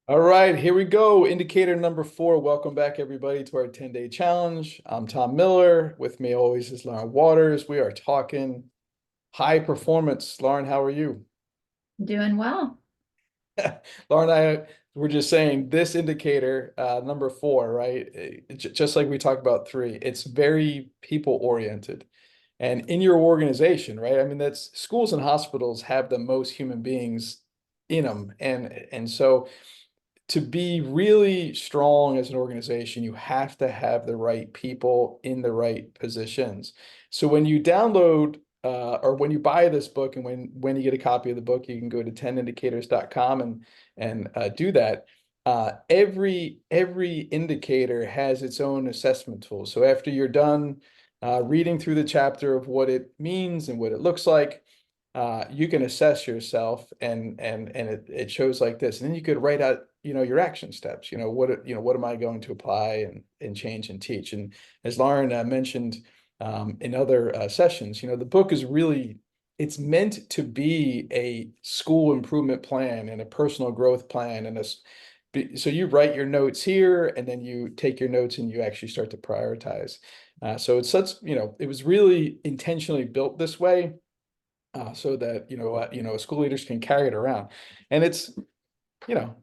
All right, here we go. Indicator number 4. Welcome back, everybody, to our 10-day challenge. I'm Tom Miller. With me always is Lauren Waters. We are talking high performance. Lauren, how are you? Doing well. Lauren and I were just saying this indicator, number 4, right? Just like we talked about 3, it's very people oriented. And in your organization, right? I mean, that's schools and hospitals have the most human beings in them. And so to be really strong as an organization, you have to have the right people in the right positions. So when you download or when you buy this book and when you get a copy of the book, you can go to 10indicators.com and do that. Every indicator has its own assessment tool. So after you're done reading through the chapter of what it means and what it looks like, you can assess yourself and it shows like this. And then you could write out, your action steps, what am I going to apply and change and teach? And as Lauren mentioned in other sessions, the book is really, it's meant to be a school improvement plan and a personal growth plan so you write your notes here and then you take your notes and you actually start to prioritize. So it's such, it was really intentionally built this way so that school leaders can carry it around, and you know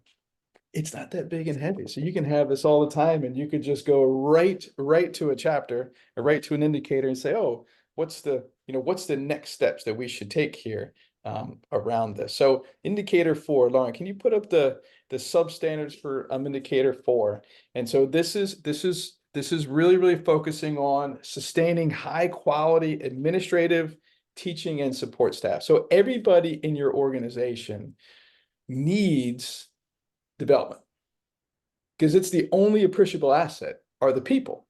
it's not that big and heavy, so you can have this all the time, and you could just go right to a chapter or right to an indicator and say, oh, what's the next steps that we should take here around this. So indicator 4, Lauren, can you put up the substandards for indicator 4? And so this is really focusing on sustaining high quality administrative teaching and support staff. So everybody in your organization needs development because it's the only appreciable asset are the people.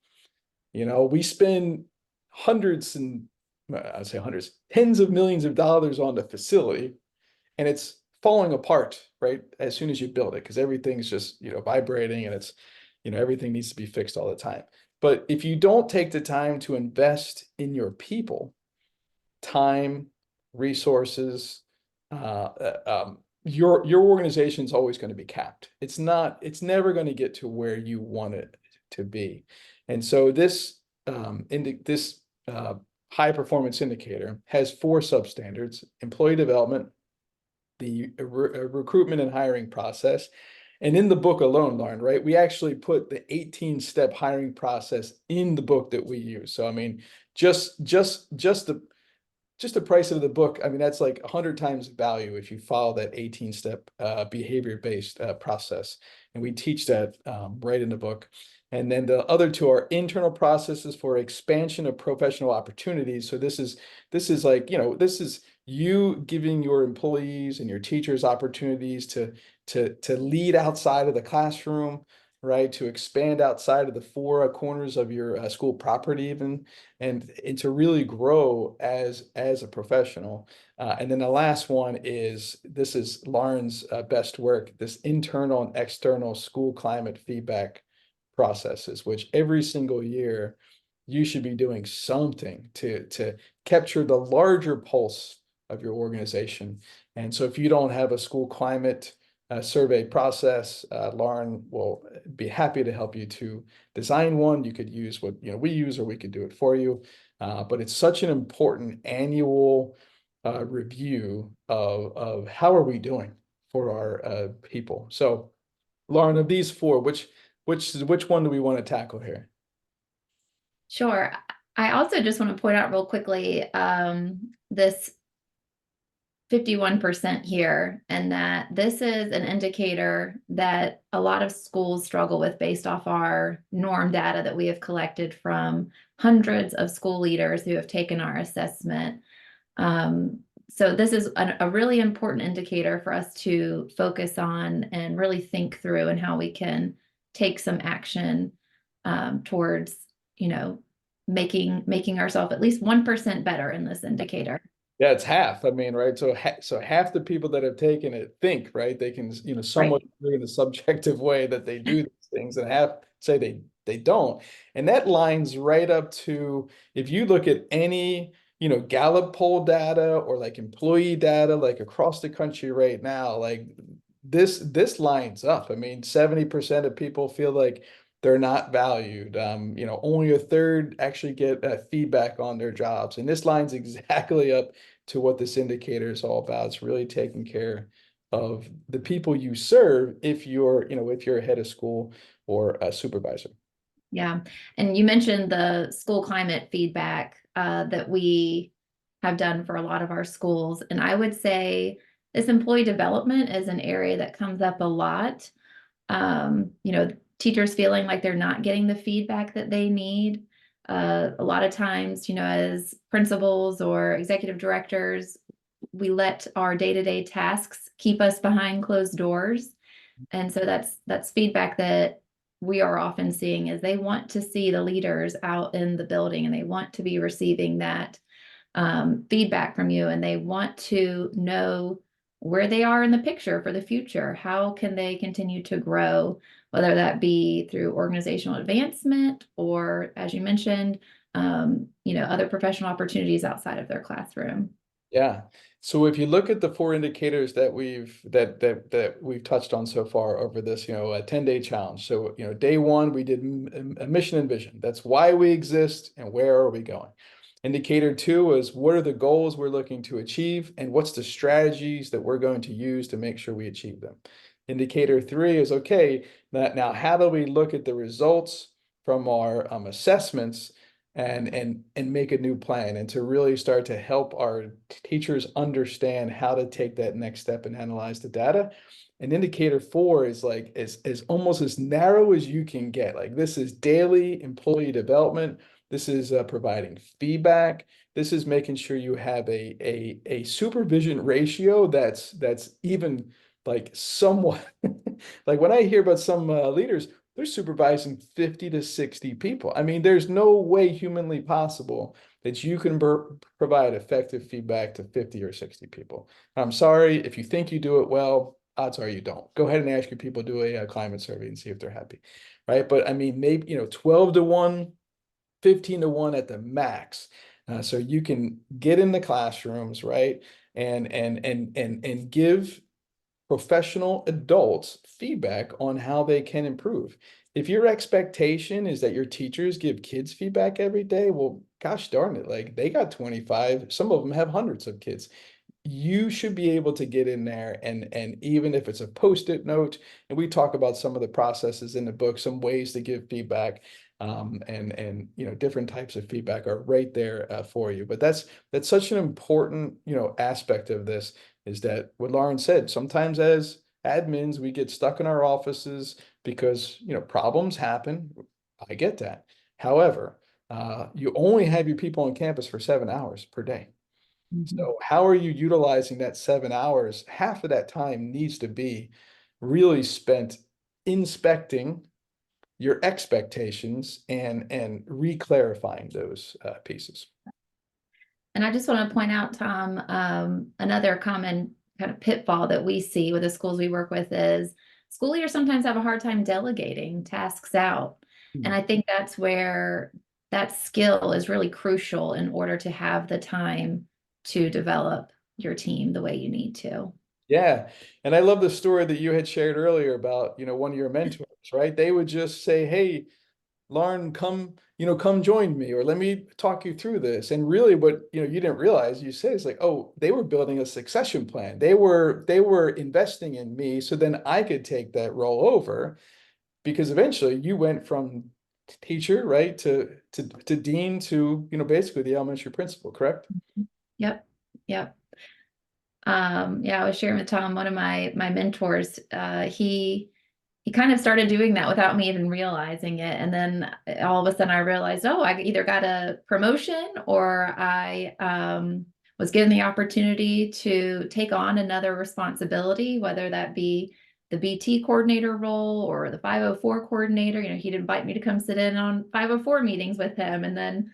We spend hundreds and I'd say hundreds, tens of millions of dollars on the facility, and it's falling apart right as soon as you build it because everything's just vibrating, and it's everything needs to be fixed all the time. But if you don't take the time to invest in your people, time, resources, your organization is always going to be capped. It's never going to get to where you want it to be. And so this high performance indicator has 4 substandards: employee development, the recruitment and hiring process. And in the book alone, Lauren, right, we actually put the 18-step hiring process in the book that we use. So I mean, just the price of the book, I mean, that's like 100 times value if you follow that 18-step behavior-based process. And we teach that right in the book. And then the other 2 are internal processes for expansion of professional opportunities. So this is like, this is you giving your employees and your teachers opportunities to lead outside of the classroom, right? To expand outside of the 4 corners of your school property even, and to really grow as a professional. And then the last one is, this is Lauren's best work, this internal and external school climate feedback processes, which every single year you should be doing something to capture the larger pulse of your organization. And so if you don't have a school climate survey process, Lauren will be happy to help you to design one. You could use what we use, or we could do it for you. But it's such an important annual review of how are we doing for our people. So, Lauren, of these 4, which one do we want to tackle here? Sure. I also just want to point out real quickly this 51% here, and that this is an indicator that a lot of schools struggle with based off our norm data that we have collected from hundreds of school leaders who have taken our assessment. So this is a really important indicator for us to focus on and really think through, and how we can take some action towards, making ourselves at least 1% better in this indicator. Yeah, it's half. I mean, right? So half the people that have taken it think, right? They can, Right. somewhat agree in a subjective way that they do these things, and half say they don't. And that lines right up to, if you look at any, Gallup poll data or like employee data, like across the country right now, like this lines up. I mean, 70% of people feel like they're not valued. Only a third actually get feedback on their jobs. And this lines exactly up to what this indicator is all about. It's really taking care of the people you serve if you're a head of school or a supervisor. Yeah. And you mentioned the school climate feedback that we have done for a lot of our schools. And I would say this employee development is an area that comes up a lot. Teachers feeling like they're not getting the feedback that they need. A lot of times, as principals or executive directors, we let our day-to-day tasks keep us behind closed doors. And so that's feedback that we are often seeing is they want to see the leaders out in the building and they want to be receiving that feedback from you, and they want to know where they are in the picture for the future. How can they continue to grow, whether that be through organizational advancement or, as you mentioned, other professional opportunities outside of their classroom. Yeah. So if you look at the four indicators that we've touched on so far over this, a 10-day challenge. So, day one, we did a mission and vision. That's why we exist and where are we going. Indicator two is what are the goals we're looking to achieve and what's the strategies that we're going to use to make sure we achieve them. Indicator three is, okay, now how do we look at the results from our assessments and make a new plan, and to really start to help our teachers understand how to take that next step and analyze the data. And indicator four is like is almost as narrow as you can get. Like, this is daily employee development. This is providing feedback. This is making sure you have a supervision ratio that's even like somewhat like when I hear about some leaders, they're supervising 50 to 60 people. I mean, there's no way humanly possible that you can provide effective feedback to 50 or 60 people. I'm sorry, if you think you do it well, odds are you don't. Go ahead and ask your people, do a climate survey and see if they're happy, right? But I mean, maybe, 12 to 1, 15 to 1 at the max. So you can get in the classrooms, right? And give professional adults feedback on how they can improve. If your expectation is that your teachers give kids feedback every day, well, gosh darn it, like they got 25, some of them have hundreds of kids. You should be able to get in there and even if it's a post-it note, and we talk about some of the processes in the book, some ways to give feedback, and different types of feedback are right there for you. But that's such an important aspect of this, is that what Lauren said, sometimes as admins we get stuck in our offices because problems happen. I get that. However, you only have your people on campus for 7 hours per day. Mhm. So how are you utilizing that 7 hours? Half of that time needs to be really spent inspecting your expectations and re-clarifying those pieces. And I just want to point out, Tom, another common kind of pitfall that we see with the schools we work with is school leaders sometimes have a hard time delegating tasks out. And I think that's where that skill is really crucial in order to have the time to develop your team the way you need to. Yeah. And I love the story that you had shared earlier about, one of your mentors, right? They would just say, hey, Lauren, come join me, or let me talk you through this. And really what, you didn't realize, you say, is like, oh, they were building a succession plan. They were investing in me so then I could take that role over, because eventually you went from teacher, right, to dean to, basically the elementary principal, correct? Yep. Yep. Yeah, I was sharing with Tom, one of my mentors, he kind of started doing that without me even realizing it. And then all of a sudden I realized, oh, I either got a promotion or I was given the opportunity to take on another responsibility, whether that be the BT coordinator role or the 504 coordinator. He'd invite me to come sit in on 504 meetings with him and then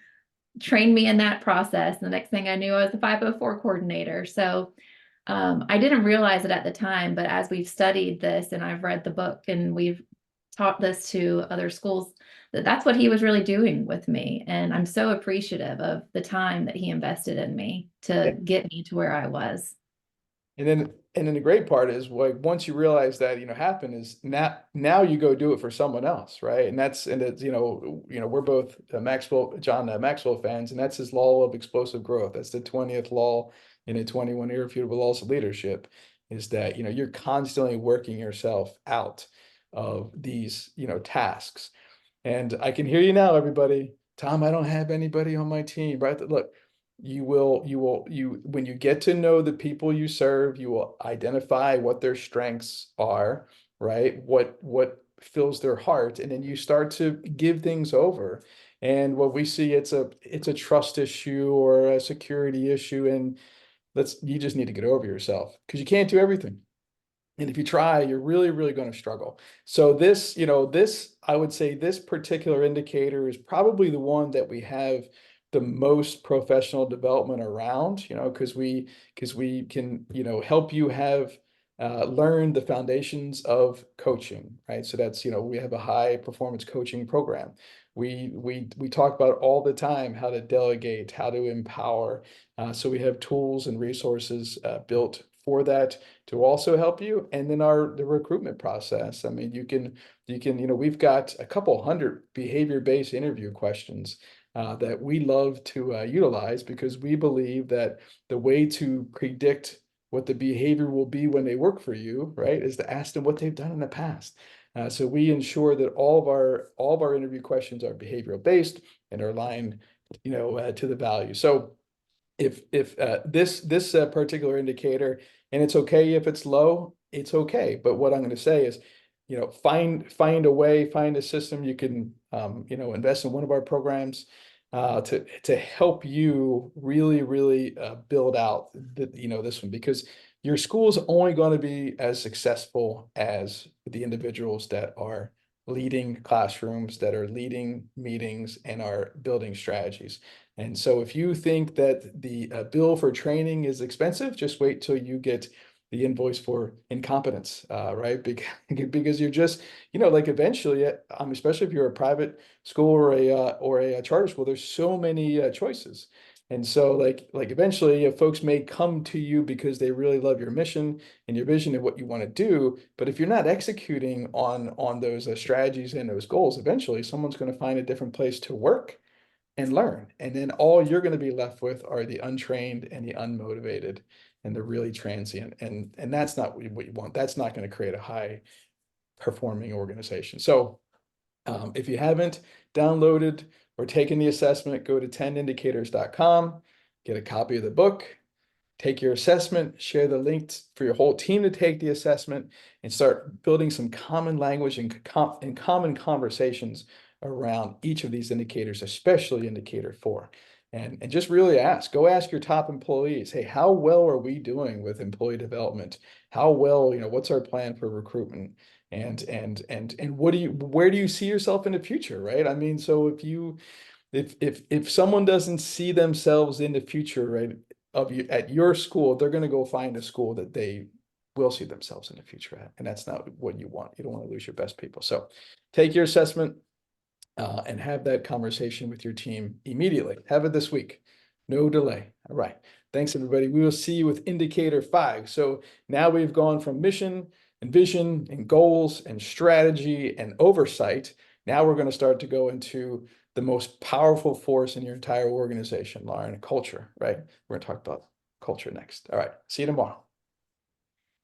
train me in that process. The next thing I knew, I was the 504 coordinator. So I didn't realize it at the time, but as we've studied this and I've read the book and we've taught this to other schools, that's what he was really doing with me. And I'm so appreciative of the time that he invested in me to get me to where I was. And then the great part is, like, once you realize that, happen, is now you go do it for someone else, right? And it's, we're both John Maxwell fans, and that's his law of explosive growth. That's the 20th law in the 21 irrefutable laws of leadership, is that, you're constantly working yourself out of these, tasks. And I can hear you now, everybody. Tom, I don't have anybody on my team, right? Look, when you get to know the people you serve, you will identify what their strengths are, right? What fills their heart, and then you start to give things over. And what we see, it's a trust issue or a security issue, and you just need to get over yourself, because you can't do everything. And if you try, you're really, really going to struggle. So I would say this particular indicator is probably the one that we have the most professional development around, because we can, help you have learn the foundations of coaching, right? So that's, we have a high performance coaching program. We talk about all the time how to delegate, how to empower. So we have tools and resources built for that to also help you. And then the recruitment process. I mean, we've got a couple hundred behavior-based interview questions that we love to utilize, because we believe that the way to predict what the behavior will be when they work for you, right, is to ask them what they've done in the past. So we ensure that all of our interview questions are behavioral based and are aligned, to the value. So if this particular indicator, and it's okay if it's low, it's okay. But what I'm going to say is, find a way, find a system you can, invest in one of our programs to help you really, really build out this one, because your school is only going to be as successful as the individuals that are leading classrooms, that are leading meetings, and are building strategies. And so if you think that the bill for training is expensive, just wait till you get the invoice for incompetence, right? Because you're just, like, eventually, especially if you're a private school or a charter school, there's so many choices. And so, like eventually, folks may come to you because they really love your mission and your vision and what you want to do. But if you're not executing on those strategies and those goals, eventually someone's going to find a different place to work and learn. And then all you're going to be left with are the untrained and the unmotivated and the really transient. And that's not what you want. That's not going to create a high performing organization. So if you haven't downloaded or taken the assessment, go to 10indicators.com, get a copy of the book, take your assessment, share the link for your whole team to take the assessment, and start building some common language and common conversations around each of these indicators, especially indicator 4. And just really go ask your top employees, hey, how well are we doing with employee development? How well, what's our plan for recruitment? And where do you see yourself in the future, right? I mean, so if someone doesn't see themselves in the future, right, of you at your school, they're going to go find a school that they will see themselves in the future at, and that's not what you want. You don't want to lose your best people. So take your assessment and have that conversation with your team immediately. Have it this week. No delay. All right. Thanks, everybody. We will see you with indicator 5. So now we've gone from mission and vision and goals and strategy and oversight. Now we're going to start to go into the most powerful force in your entire organization, Lauren, culture, right? We're going to talk about culture next. All right. See you tomorrow.